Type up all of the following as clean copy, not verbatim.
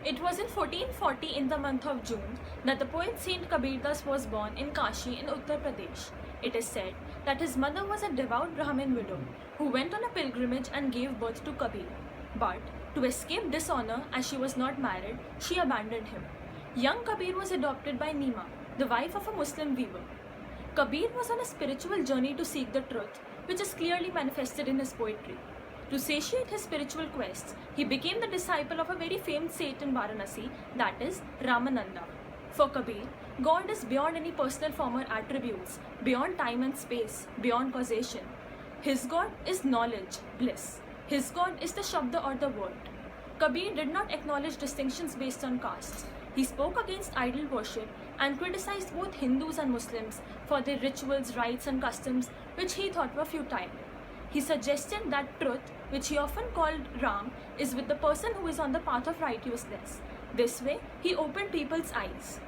It was in 1440 in the month of June that the poet Saint Kabirdas was born in Kashi in Uttar Pradesh. It is said that his mother was a devout Brahmin widow who went on a pilgrimage and gave birth to Kabir. But to escape dishonor as she was not married, she abandoned him. Young Kabir was adopted by Nima, the wife of a Muslim weaver. Kabir was on a spiritual journey to seek the truth, which is clearly manifested in his poetry. To satiate his spiritual quests, he became the disciple of a very famed sage in Varanasi, that is, Ramananda. For Kabir, God is beyond any personal form or attributes, beyond time and space, beyond causation. His God is knowledge, bliss. His God is the Shabda or the word. Kabir did not acknowledge distinctions based on castes. He spoke against idol worship and criticized both Hindus and Muslims for their rituals, rites, and customs which he thought were futile. He suggested that truth, which he often called Ram, is with the person who is on the path of righteousness. This way, he opened people's eyes.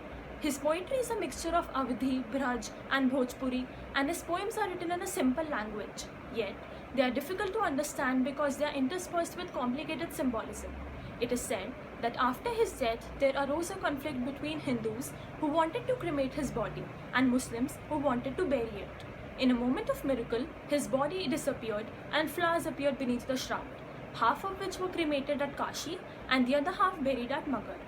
His poetry is a mixture of Awadhi, Braj, and Bhojpuri, and his poems are written in a simple language. Yet, they are difficult to understand because they are interspersed with complicated symbolism. It is said that after his death, there arose a conflict between Hindus who wanted to cremate his body and Muslims who wanted to bury it. In a moment of miracle, his body disappeared and flowers appeared beneath the shroud, half of which were cremated at Kashi and the other half buried at Magar.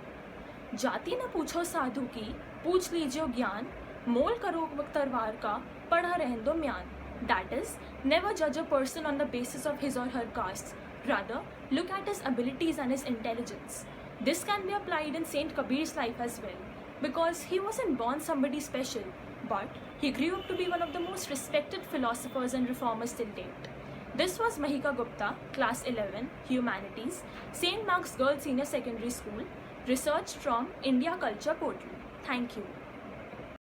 जाति न पूछो साधु की, पूछ लीजिए ज्ञान, मोल करो तलवार का, पढ़ा रहन दो म्यान. That is, never judge a person on the basis of his or her caste. Rather, look at his abilities and his intelligence. This can be applied in Saint Kabir's life as well, because he wasn't born somebody special, but he grew up to be one of the most respected philosophers and reformers till date. This was Mahika Gupta, Class 11, Humanities, St. Mark's Girls Senior Secondary School, researched from India Culture Portal. Thank you.